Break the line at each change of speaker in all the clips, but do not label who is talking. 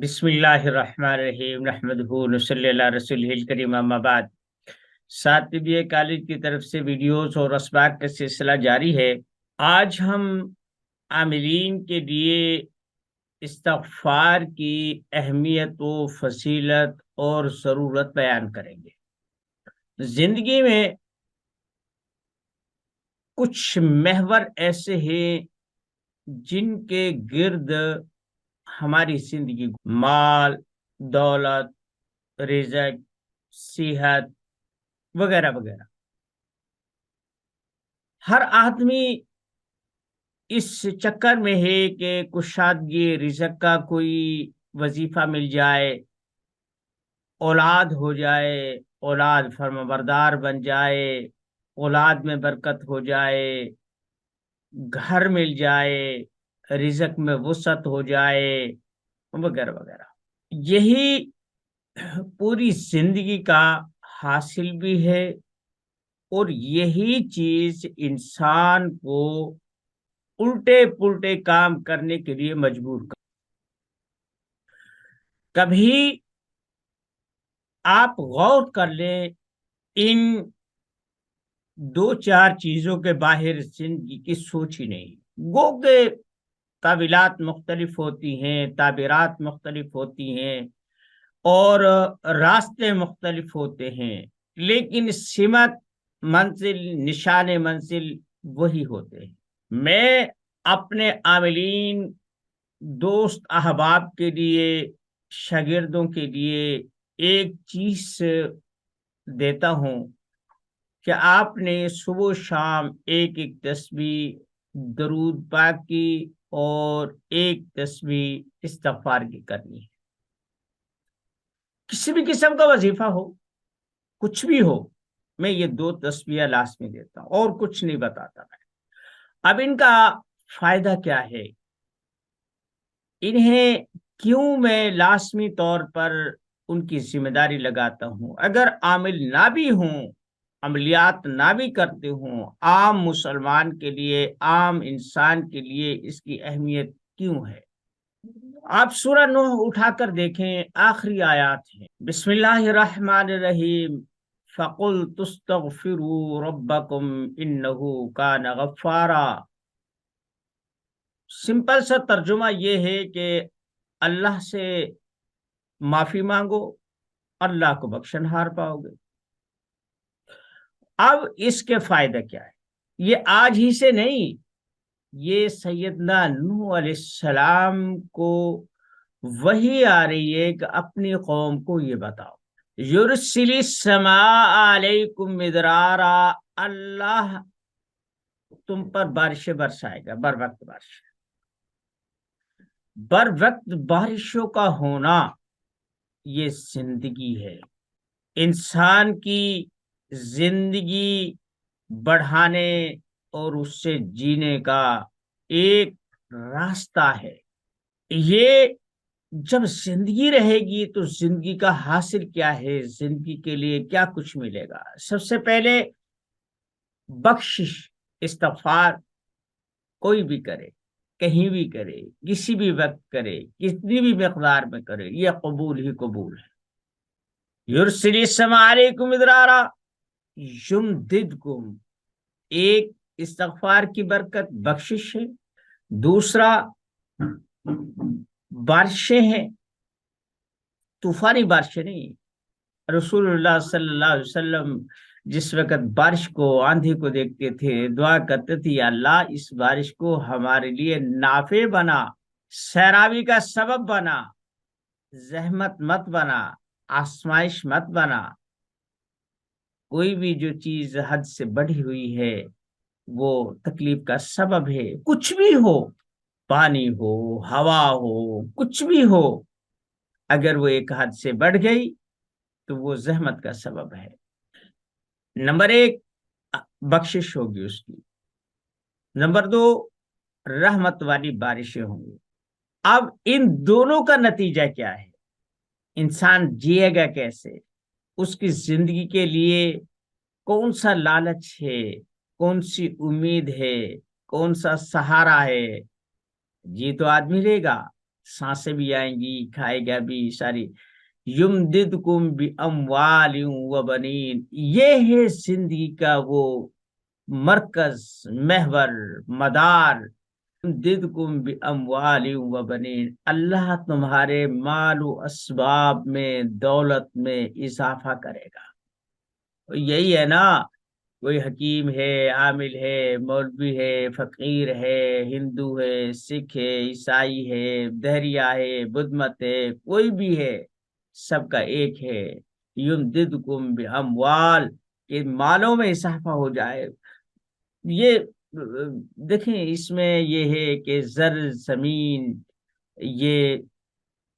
بسم اللہ الرحمن الرحیم نحمدہ ونصلی علی رسولہ الکریم اما بعد۔ ساتویہ کالج کی طرف سے ویڈیوز اور اسباق کا سلسلہ جاری ہے۔ آج ہم عاملین کے لیے استغفار کی اہمیت و فضیلت اور ضرورت بیان کریں گے۔ زندگی میں کچھ محور ایسے ہیں جن کے گرد ہماری زندگی مال، دولت، رزق، صحت وغیرہ وغیرہ، ہر آدمی اس چکر میں ہے کہ کشادگی رزق کا کوئی وظیفہ مل جائے، اولاد ہو جائے، اولاد فرمانبردار بن جائے، اولاد میں برکت ہو جائے، گھر مل جائے، رزق میں وسعت ہو جائے وغیرہ وغیرہ۔ یہی پوری زندگی کا حاصل بھی ہے اور یہی چیز انسان کو الٹے پلٹے کام کرنے کے لیے مجبور کر۔ کبھی آپ غور کر لیں، ان دو چار چیزوں کے باہر زندگی کی سوچ ہی نہیں۔ گو کہ تعبیرات مختلف ہوتی ہیں، تعبیرات مختلف ہوتی ہیں اور راستے مختلف ہوتے ہیں، لیکن سمت، منزل، نشان منزل وہی ہوتے ہیں۔ میں اپنے عاملین، دوست احباب کے لیے، شاگردوں کے لیے ایک چیز دیتا ہوں کہ آپ نے صبح و شام ایک تسبیح درود پاک کی اور ایک تسبیح استغفار کی کرنی ہے۔ کسی بھی قسم کا وظیفہ ہو، کچھ بھی ہو، میں یہ دو تسبیح لازمی دیتا ہوں اور کچھ نہیں بتاتا میں۔ اب ان کا فائدہ کیا ہے، انہیں کیوں میں لازمی طور پر ان کی ذمہ داری لگاتا ہوں؟ اگر عامل نہ بھی ہوں، عملیات نہ بھی کرتے ہوں، عام مسلمان کے لیے، عام انسان کے لیے اس کی اہمیت کیوں ہے؟ آپ سورہ نوح اٹھا کر دیکھیں، آخری آیات ہیں۔ بسم اللہ الرحمن الرحیم، فَقُلْتُ اسْتَغْفِرُوا رَبَّكُمْ إِنَّهُ كَانَ غَفَّارًا۔ سمپل سا ترجمہ یہ ہے کہ اللہ سے معافی مانگو، اللہ کو بخشنہار پاؤ گے۔ اب اس کے فائدہ کیا ہے؟ یہ آج ہی سے نہیں، یہ سیدنا نوح علیہ السلام کو وحی آ رہی ہے کہ اپنی قوم کو یہ بتاؤ۔ یرسل السماء علیکم مدرارا، اللہ تم پر بارشیں برسائے گا، بر وقت بارش۔ بر وقت بارشوں کا ہونا یہ زندگی ہے، انسان کی زندگی بڑھانے اور اس سے جینے کا ایک راستہ ہے۔ یہ جب زندگی رہے گی تو زندگی کا حاصل کیا ہے، زندگی کے لیے کیا کچھ ملے گا؟ سب سے پہلے بخشش، استغفار کوئی بھی کرے، کہیں بھی کرے، کسی بھی وقت کرے، کتنی بھی مقدار میں کرے، یہ قبول ہی قبول ہے۔ یرسل السماء علیکم مدرارا یمددکم، ایک استغفار کی برکت بخشش ہے، دوسرا بارشیں ہیں، طوفانی بارشیں نہیں۔ رسول اللہ صلی اللہ علیہ وسلم جس وقت بارش کو، آندھی کو دیکھتے تھے، دعا کرتے تھے، یا اللہ اس بارش کو ہمارے لیے نافع بنا، سیرابی کا سبب بنا، زحمت مت بنا، آزمائش مت بنا۔ کوئی بھی جو چیز حد سے بڑھی ہوئی ہے وہ تکلیف کا سبب ہے، کچھ بھی ہو، پانی ہو، ہوا ہو، کچھ بھی ہو، اگر وہ ایک حد سے بڑھ گئی تو وہ زحمت کا سبب ہے۔ نمبر ایک بخشش ہوگی اس کی، نمبر دو رحمت والی بارشیں ہوں گی۔ اب ان دونوں کا نتیجہ کیا ہے؟ انسان جیے گا کیسے؟ اس کی زندگی کے لیے کون سا لالچ ہے، کون سی امید ہے، کون سا سہارا ہے؟ جی تو آدمی لے گا، سانسیں بھی آئیں گی، کھائے گا بھی ساری. یمددکم باموال و بنین، یہ ہے زندگی کا وہ مرکز، محور، مدار. یمددکم باموال و بنین، اللہ تمہارے مال و اسباب میں، دولت میں اضافہ کرے گا. یہی ہے نا، کوئی حکیم ہے، عامل ہے، مولوی ہے، فقیر ہے، ہندو ہے، سکھ ہے، عیسائی ہے، دہریہ ہے، بدھ مت ہے، کوئی بھی ہے، سب کا ایک ہے. یمددکم باموال، کہ مالوں میں اضافہ ہو جائے. یہ دیکھیں، اس میں یہ ہے کہ زر زمین، یہ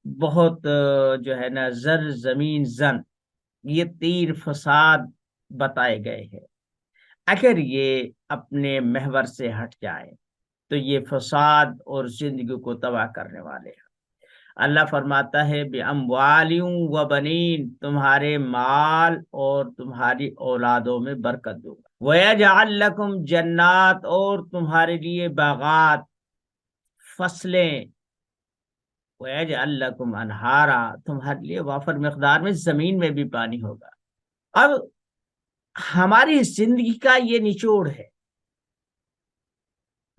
بہت جو ہے نا، زر زمین زن، یہ تین فساد بتائے گئے ہیں. اگر یہ اپنے محور سے ہٹ جائے تو یہ فساد اور زندگی کو تباہ کرنے والے ہیں. اللہ فرماتا ہے بِأَمْوَالٍ وَبَنِينَ، تمہارے مال اور تمہاری اولادوں میں برکت دوں گا. وَيَجْعَلْ لَكُمْ جنات، اور تمہارے لیے باغات، فصلیں. وَيَجْعَلْ لَكُمْ أَنْهَارًا، تمہارے لیے وافر مقدار میں زمین میں بھی پانی ہوگا. اب ہماری زندگی کا یہ نچوڑ ہے،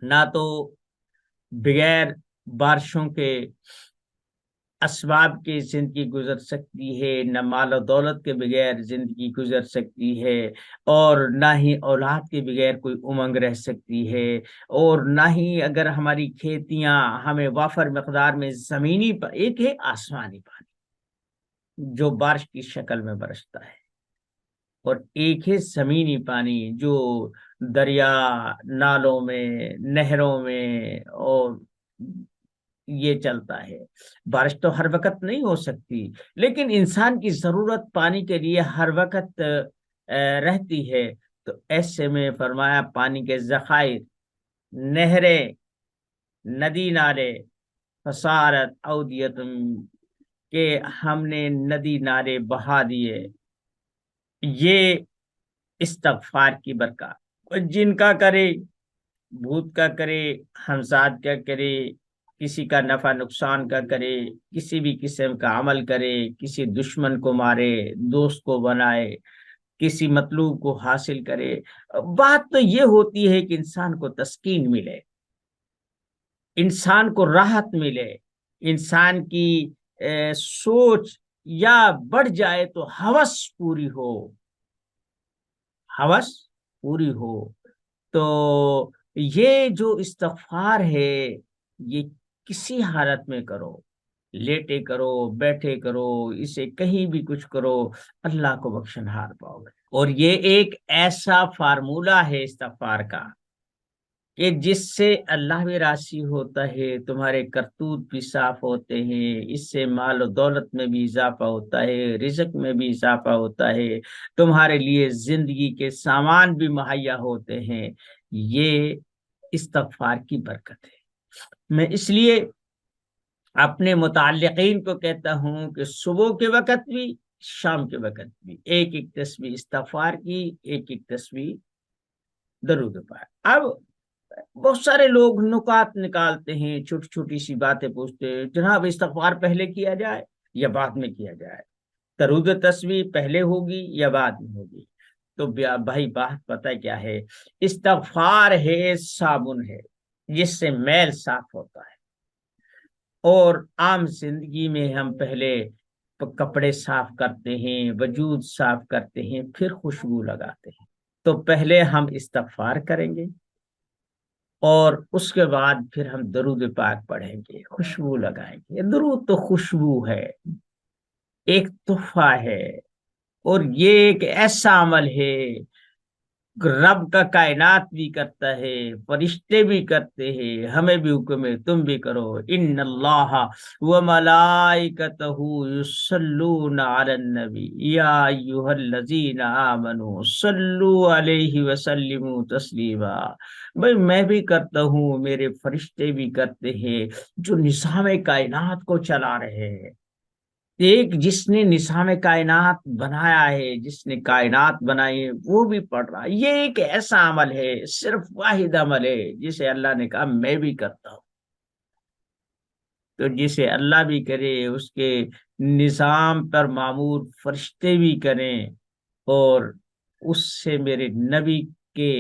نہ تو بغیر بارشوں کے اسباب کی زندگی گزر سکتی ہے، نہ مال و دولت کے بغیر زندگی گزر سکتی ہے، اور نہ ہی اولاد کے بغیر کوئی امنگ رہ سکتی ہے، اور نہ ہی اگر ہماری کھیتیاں ہمیں وافر مقدار میں زمینی ایک ہے آسمانی پانی جو بارش کی شکل میں برستا ہے، اور ایک ہے زمینی پانی جو دریا، نالوں میں، نہروں میں اور یہ چلتا ہے. بارش تو ہر وقت نہیں ہو سکتی، لیکن انسان کی ضرورت پانی کے لیے ہر وقت رہتی ہے. تو ایسے میں فرمایا پانی کے ذخائر، نہریں، ندی نالے، فسارت اودیت، کہ ہم نے ندی نالے بہا دیے. یہ استغفار کی برکات، جن کا کرے، بھوت کا کرے، ہمزاد کا کرے، کسی کا نفع نقصان کا کرے، کسی بھی قسم کا عمل کرے، کسی دشمن کو مارے، دوست کو بنائے، کسی مطلوب کو حاصل کرے، بات تو یہ ہوتی ہے کہ انسان کو تسکین ملے، انسان کو راحت ملے، انسان کی سوچ یا بڑھ جائے تو ہوس پوری ہو، ہوس پوری ہو. تو یہ جو استغفار ہے، یہ کسی حالت میں کرو، لیٹے کرو، بیٹھے کرو، اسے کہیں بھی کچھ کرو، اللہ کو بخشنہار پاؤ گے. اور یہ ایک ایسا فارمولہ ہے استغفار کا کہ جس سے اللہ بھی راضی ہوتا ہے، تمہارے کرتوت بھی صاف ہوتے ہیں، اس سے مال و دولت میں بھی اضافہ ہوتا ہے، رزق میں بھی اضافہ ہوتا ہے، تمہارے لیے زندگی کے سامان بھی مہیا ہوتے ہیں. یہ استغفار کی برکت ہے. میں اس لیے اپنے متعلقین کو کہتا ہوں کہ صبح کے وقت بھی، شام کے وقت بھی ایک ایک تسبیح استغفار کی، ایک ایک تسبیح درود پاک. اب بہت سارے لوگ نکات نکالتے ہیں، چھوٹی چھوٹی سی باتیں پوچھتے ہیں، جناب استغفار پہلے کیا جائے یا بعد میں کیا جائے، درود تسبیح پہلے ہوگی یا بعد میں ہوگی؟ تو بھائی بات پتہ کیا ہے، استغفار ہے صابن ہے جس سے میل صاف ہوتا ہے. اور عام زندگی میں ہم پہلے کپڑے صاف کرتے ہیں، وجود صاف کرتے ہیں، پھر خوشبو لگاتے ہیں. تو پہلے ہم استغفار کریں گے اور اس کے بعد پھر ہم درود پاک پڑھیں گے، خوشبو لگائیں گے. درود تو خوشبو ہے، ایک تحفہ ہے، اور یہ ایک ایسا عمل ہے رب کا کائنات بھی کرتا ہے، فرشتے بھی کرتے ہیں، ہمیں بھی حکم ہے تم بھی کرو. ان اللہ وملائکتہ یصلون علی النبی یا ایھا الذین آمنوا صلوا علیہ وسلموا تسلیما. بھائی میں بھی کرتا ہوں، میرے فرشتے بھی کرتے ہیں، جو نظام کائنات کو چلا رہے ہیں. ایک جس نے نظام کائنات بنایا ہے، جس نے کائنات بنائی ہے، وہ بھی پڑھ رہا ہے. یہ ایک ایسا عمل ہے، صرف واحد عمل ہے جسے اللہ نے کہا میں بھی کرتا ہوں. تو جسے اللہ بھی کرے، اس کے نظام پر معمور فرشتے بھی کریں، اور اس سے میرے نبی کے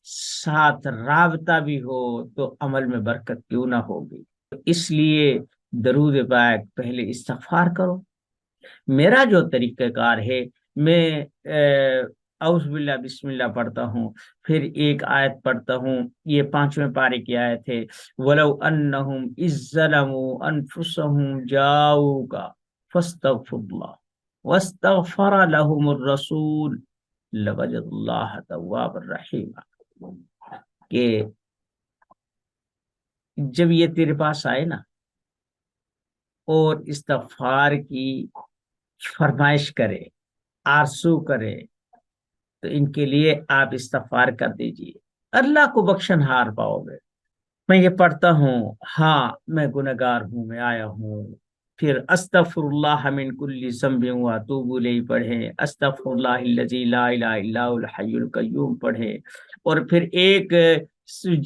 ساتھ رابطہ بھی ہو، تو عمل میں برکت کیوں نہ ہوگی؟ تو اس لیے درود پاک پہلے استغفار کرو۔ میرا جو طریقہ کار ہے، میں اعوذ باللہ بسم اللہ پڑھتا ہوں، پھر ایک آیت پڑھتا ہوں، یہ 5ویں پارے کی آیت ہے، وَلَوْ أَنَّهُمْ إِذ ظَّلَمُوا أَنفُسَهُمْ جَاءُوكَ فَاسْتَغْفِرُوا اللَّهَ وَاسْتَغْفَرَ لَهُمُ الرَّسُولُ لَوَجَدُوا اللَّهَ تَوَّابًا رَحِيمًا، کہ جب یہ تیرے پاس آئے نا اور استغفار کی فرمائش کرے، آرزو کرے، تو ان کے لیے آپ استغفار کر دیجئے، اللہ کو بخشن ہار پاؤ گے۔ میں یہ پڑھتا ہوں، ہاں میں گنہگار ہوں، میں آیا ہوں، پھر استغفر اللہ من کل ذنب واتوب الیہ پڑھیں، استغفر اللہ الذی لا الہ الا هو الحی القیوم پڑھیں، اور پھر ایک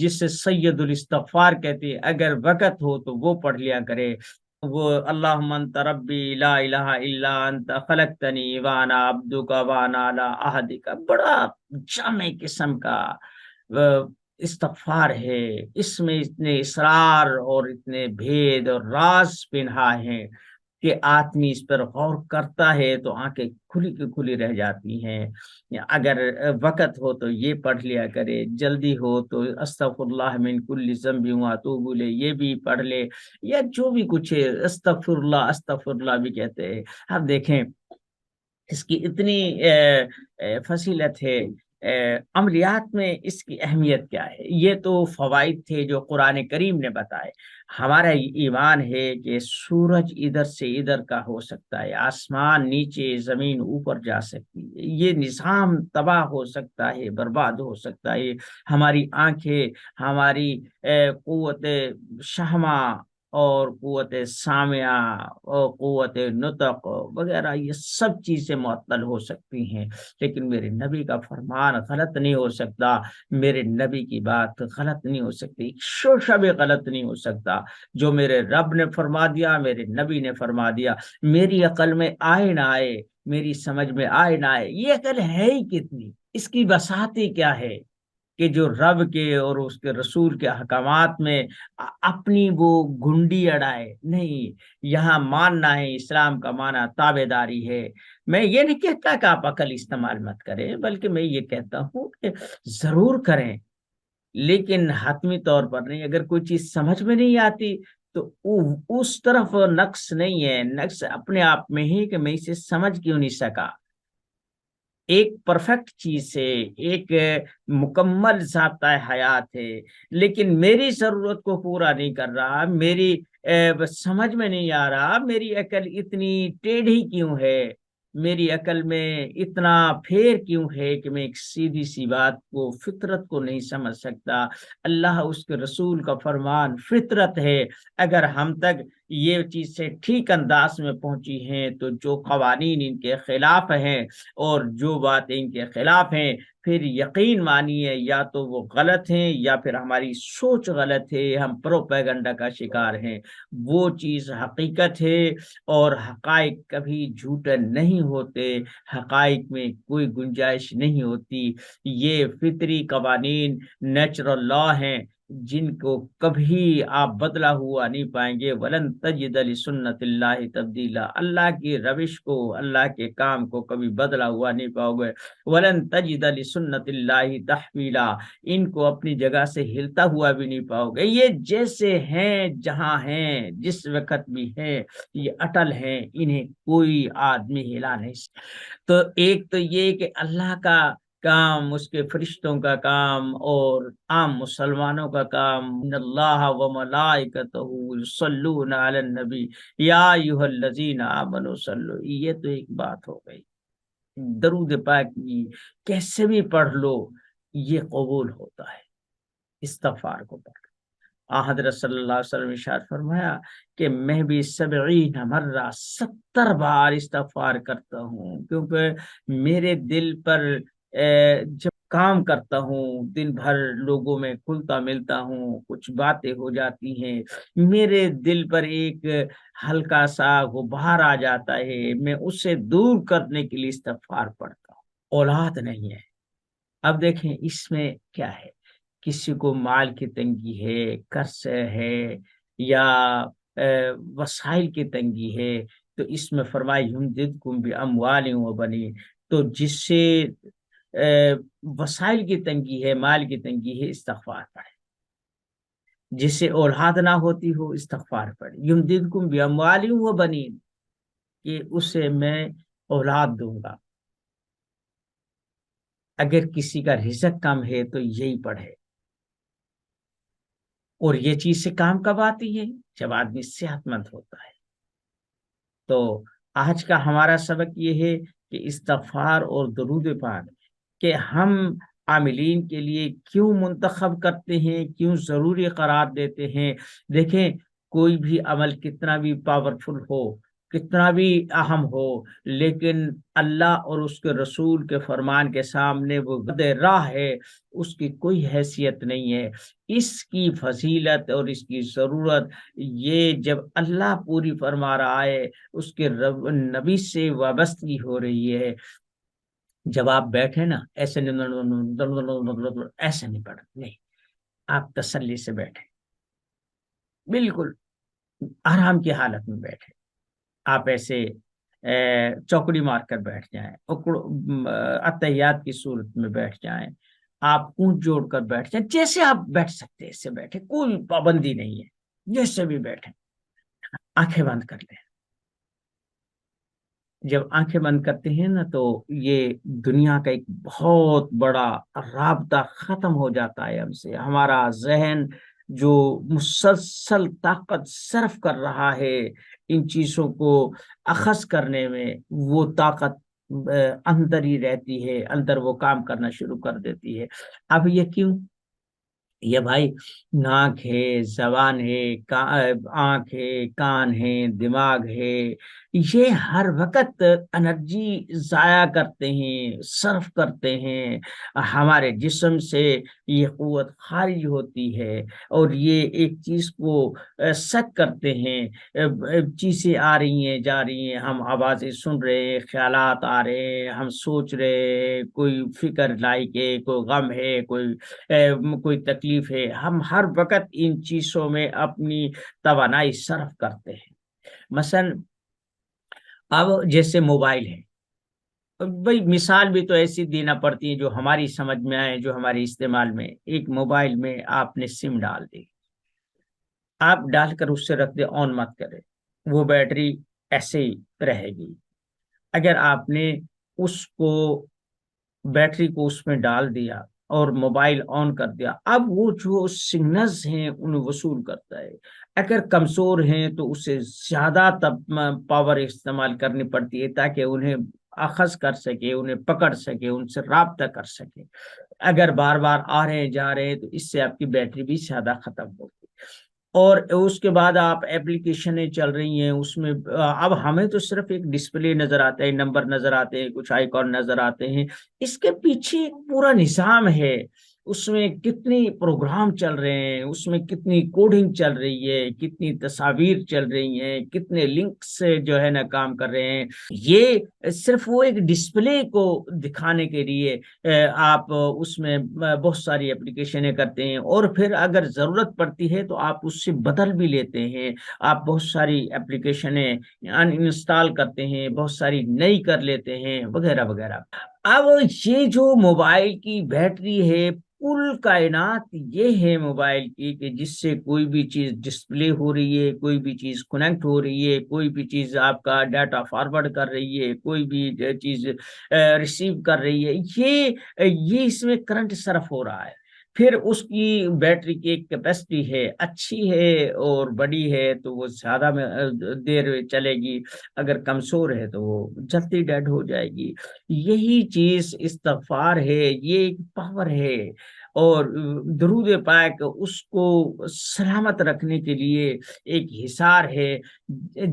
جس سے سید الاستغفار کہتے ہیں، اگر وقت ہو تو وہ پڑھ لیا کرے، وہ اللہم انت ربی لا الہ الا انت خلقتنی وانا عبدک وانا علی عہدک، بڑا جامع قسم کا استغفار ہے۔ اس میں اتنے اسرار اور اتنے بھید اور راز پنہا ہیں کہ آدمی اس پر غور کرتا ہے تو آنکھیں کھلی کی کھلی رہ جاتی ہیں۔ اگر وقت ہو تو یہ پڑھ لیا کرے، جلدی ہو تو استغفر اللہ من کل ذنب واتوب الیہ یہ بھی پڑھ لے، یا جو بھی کچھ ہے، استغفر اللہ بھی کہتے ہیں۔ اب دیکھیں اس کی اتنی فضیلت ہے، عملیات میں اس کی اہمیت کیا ہے؟ یہ تو فوائد تھے جو قرآن کریم نے بتائے۔ ہمارا ایمان ہے کہ سورج ادھر سے ادھر کا ہو سکتا ہے، آسمان نیچے، زمین اوپر جا سکتی ہے، یہ نظام تباہ ہو سکتا ہے، برباد ہو سکتا ہے، ہماری آنکھیں، ہماری قوت شہمہ اور قوت سامعہ اور قوت نطق وغیرہ، یہ سب چیزیں معطل ہو سکتی ہیں، لیکن میرے نبی کا فرمان غلط نہیں ہو سکتا، میرے نبی کی بات غلط نہیں ہو سکتی، ایک شوشہ بھی غلط نہیں ہو سکتا۔ جو میرے رب نے فرما دیا، میرے نبی نے فرما دیا، میری عقل میں آئے نہ آئے، میری سمجھ میں آئے نہ آئے، یہ عقل ہے ہی کتنی، اس کی بساطی کیا ہے کہ جو رب کے اور اس کے رسول کے احکامات میں اپنی وہ گنڈی اڑائے؟ نہیں، یہاں ماننا ہے، اسلام کا معنی تابع داری ہے۔ میں یہ نہیں کہتا کہ آپ عقل استعمال مت کریں، بلکہ میں یہ کہتا ہوں کہ ضرور کریں، لیکن حتمی طور پر نہیں۔ اگر کوئی چیز سمجھ میں نہیں آتی تو اس طرف نقص نہیں ہے، نقص اپنے آپ میں ہی کہ میں اسے سمجھ کیوں نہیں سکا۔ ایک پرفیکٹ چیز ہے، ایک مکمل ضابطہ حیات ہے، لیکن میری ضرورت کو پورا نہیں کر رہا، میری سمجھ میں نہیں آ رہا، میری عقل اتنی ٹیڑھی کیوں ہے، میری عقل میں اتنا پھیر کیوں ہے کہ میں ایک سیدھی سی بات کو، فطرت کو نہیں سمجھ سکتا۔ اللہ، اس کے رسول کا فرمان فطرت ہے، اگر ہم تک یہ چیز سے ٹھیک انداز میں پہنچی ہیں تو جو قوانین ان کے خلاف ہیں اور جو باتیں ان کے خلاف ہیں، پھر یقین مانیے یا تو وہ غلط ہیں یا پھر ہماری سوچ غلط ہے، ہم پروپیگنڈا کا شکار ہیں۔ وہ چیز حقیقت ہے، اور حقائق کبھی جھوٹے نہیں ہوتے، حقائق میں کوئی گنجائش نہیں ہوتی، یہ فطری قوانین، نیچرل لا ہیں، جن کو کبھی آپ بدلا ہوا نہیں پائیں گے۔ ولن تجد لسنت اللہ تبدیلا، اللہ کی روش کو، اللہ کے کام کو کبھی بدلا ہوا نہیں پاؤ گے۔ ولن تجد لسنت اللہ تحویلا، ان کو اپنی جگہ سے ہلتا ہوا بھی نہیں پاؤ گے، یہ جیسے ہیں، جہاں ہیں، جس وقت بھی ہیں، یہ اٹل ہیں، انہیں کوئی آدمی ہلا نہیں سکتا۔ تو ایک تو یہ کہ اللہ کا کام، اس کے فرشتوں کا کام، اور عام مسلمانوں کا کام، ان اللہ و ملائکتہ یصلون علی النبی یا ایھا الذین آمنوا صلوا، یہ تو ایک بات ہو گئی۔ درود پاک کی کیسے بھی پڑھ لو، یہ قبول ہوتا ہے، استغفار کو پڑھ۔ حضرت صلی اللہ علیہ وسلم ارشاد فرمایا کہ میں بھی 70 مرہ 70 بار استغفار کرتا ہوں، کیونکہ میرے دل پر جب کام کرتا ہوں، دن بھر لوگوں میں کھلتا ملتا ہوں، کچھ باتیں ہو جاتی ہیں، میرے دل پر ایک ہلکا سا غبار آ جاتا ہے، میں اسے دور کرنے کے لیے استغفار پڑھتا ہوں۔ اولاد نہیں ہے۔ اب دیکھیں اس میں کیا ہے، کسی کو مال کی تنگی ہے، قرض ہے، یا وسائل کی تنگی ہے، تو اس میں فرمایا یمددکم باموال و بنین، تو جس سے وسائل کی تنگی ہے، مال کی تنگی ہے، استغفار پڑھے، جس سے اولاد نہ ہوتی ہو استغفار پڑھے، یمددکم باموال و بنین، کہ اسے میں اولاد دوں گا۔ اگر کسی کا رزق کم ہے تو یہی پڑھے۔ اور یہ چیز سے کام کب آتی ہے؟ جب آدمی صحت مند ہوتا ہے۔ تو آج کا ہمارا سبق یہ ہے کہ استغفار اور درود پاک کہ ہم عاملین کے لیے کیوں منتخب کرتے ہیں، کیوں ضروری قرار دیتے ہیں۔ دیکھیں کوئی بھی عمل کتنا بھی پاورفل ہو، کتنا بھی اہم ہو، لیکن اللہ اور اس کے رسول کے فرمان کے سامنے وہ گد راہ ہے، اس کی کوئی حیثیت نہیں ہے۔ اس کی فضیلت اور اس کی ضرورت یہ جب اللہ پوری فرما رہا ہے، اس کے نبی سے وابستگی ہو رہی ہے۔ جب آپ بیٹھے نا ایسے ایسے نہیں پڑھ نہیں، آپ تسلی سے بیٹھے، بالکل آرام کی حالت میں بیٹھے، آپ ایسے چوکڑی مار کر بیٹھ جائیں، اتحیات کی صورت میں بیٹھ جائیں، آپ اونٹ جوڑ کر بیٹھ جائیں، جیسے آپ بیٹھ سکتے ہیں ایسے بیٹھے، کوئی پابندی نہیں ہے، جیسے بھی بیٹھے، آنکھیں بند کر لیں۔ جب آنکھیں بند کرتے ہیں نا تو یہ دنیا کا ایک بہت بڑا رابطہ ختم ہو جاتا ہے ہم سے، ہمارا ذہن جو مسلسل طاقت صرف کر رہا ہے ان چیزوں کو اخذ کرنے میں، وہ طاقت اندر ہی رہتی ہے، اندر وہ کام کرنا شروع کر دیتی ہے۔ اب یہ کیوں؟ یہ بھائی ناک ہے، زبان ہے، آنکھ ہے، کان ہے، دماغ ہے، یہ ہر وقت انرجی ضائع کرتے ہیں، صرف کرتے ہیں، ہمارے جسم سے یہ قوت خارج ہوتی ہے، اور یہ ایک چیز کو شک کرتے ہیں، چیزیں آ رہی ہیں جا رہی ہیں، ہم آوازیں سن رہے ہیں، خیالات آ رہے ہیں، ہم سوچ رہے ہیں، کوئی فکر لائق ہے، کوئی غم ہے، کوئی تکلیف ہے، ہم ہر وقت ان چیزوں میں اپنی توانائی صرف کرتے ہیں۔ مثلا اب جیسے موبائل ہے، بھائی مثال بھی تو ایسی دینا پڑتی ہے جو ہماری سمجھ میں آئے، جو ہماری استعمال میں۔ ایک موبائل میں آپ نے سم ڈال دی، آپ ڈال کر اس سے رکھ دے، آن مت کرے، وہ بیٹری ایسے ہی رہے گی۔ اگر آپ نے اس کو بیٹری کو اس میں ڈال دیا اور موبائل آن کر دیا، اب وہ جو سگنلز ہیں انہیں وصول کرتا ہے، اگر کمزور ہیں تو اسے زیادہ پاور استعمال کرنی پڑتی ہے تاکہ انہیں اخذ کر سکے، انہیں پکڑ سکے، ان سے رابطہ کر سکے۔ اگر بار بار آ رہے ہیں جا رہے ہیں تو اس سے آپ کی بیٹری بھی زیادہ ختم ہوگی۔ اور اس کے بعد آپ ایپلیکیشنیں چل رہی ہیں اس میں، اب ہمیں تو صرف ایک ڈسپلے نظر آتا ہے، نمبر نظر آتے ہیں، کچھ آئیکن نظر آتے ہیں، اس کے پیچھے ایک پورا نظام ہے، اس میں کتنی پروگرام چل رہے ہیں، اس میں کتنی کوڈنگ چل رہی ہے، کتنی تصاویر چل رہی ہیں، کتنے لنک سے جو ہے نا کام کر رہے ہیں۔ یہ صرف وہ ایک ڈسپلے کو دکھانے کے لیے آپ اس میں بہت ساری اپلیکیشنیں کرتے ہیں، اور پھر اگر ضرورت پڑتی ہے تو آپ اس سے بدل بھی لیتے ہیں، آپ بہت ساری اپلیکیشنیں ان انسٹال کرتے ہیں، بہت ساری نئی کر لیتے ہیں، وغیرہ وغیرہ۔ اب یہ جو موبائل کی بیٹری ہے، کل کائنات یہ ہے موبائل کی، کہ جس سے کوئی بھی چیز ڈسپلے ہو رہی ہے، کوئی بھی چیز کنیکٹ ہو رہی ہے، کوئی بھی چیز آپ کا ڈاٹا فارورڈ کر رہی ہے، کوئی بھی چیز ریسیو کر رہی ہے، یہ اس میں کرنٹ صرف ہو رہا ہے۔ پھر اس کی بیٹری کی ایک کیپیسٹی ہے، اچھی ہے اور بڑی ہے تو وہ زیادہ دیر چلے گی، اگر کمزور ہے تو وہ جلدی ڈیڈ ہو جائے گی۔ یہی چیز استغفار ہے، یہ ایک پاور ہے، اور درود پاک اس کو سلامت رکھنے کے لیے ایک حصار ہے۔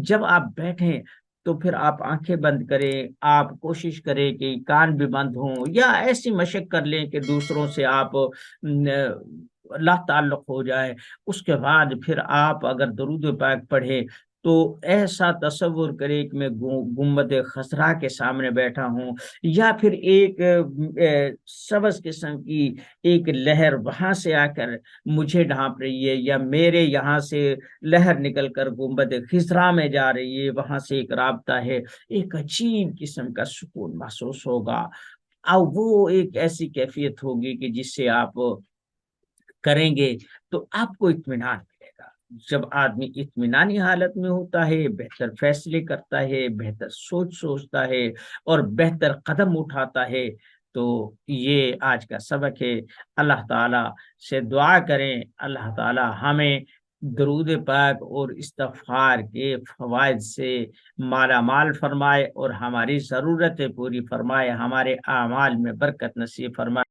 جب آپ بیٹھیں تو پھر آپ آنکھیں بند کریں، آپ کوشش کریں کہ کان بھی بند ہوں، یا ایسی مشق کر لیں کہ دوسروں سے آپ لا تعلق ہو جائے۔ اس کے بعد پھر آپ اگر درود پاک پڑھے تو ایسا تصور کرے کہ میں گنبد خضرا کے سامنے بیٹھا ہوں، یا پھر ایک سبز قسم کی ایک لہر وہاں سے آ کر مجھے ڈھانپ رہی ہے، یا میرے یہاں سے لہر نکل کر گنبد خضرا میں جا رہی ہے، وہاں سے ایک رابطہ ہے، ایک عجیب قسم کا سکون محسوس ہوگا۔ اب وہ ایک ایسی کیفیت ہوگی کہ جس سے آپ کریں گے تو آپ کو اطمینان ملے گا۔ جب آدمی اطمینانی حالت میں ہوتا ہے، بہتر فیصلے کرتا ہے، بہتر سوچتا ہے اور بہتر قدم اٹھاتا ہے۔ تو یہ آج کا سبق ہے۔ اللہ تعالی سے دعا کریں، اللہ تعالی ہمیں درود پاک اور استغفار کے فوائد سے مالا مال فرمائے اور ہماری ضرورتیں پوری فرمائے، ہمارے اعمال میں برکت نصیب فرمائے۔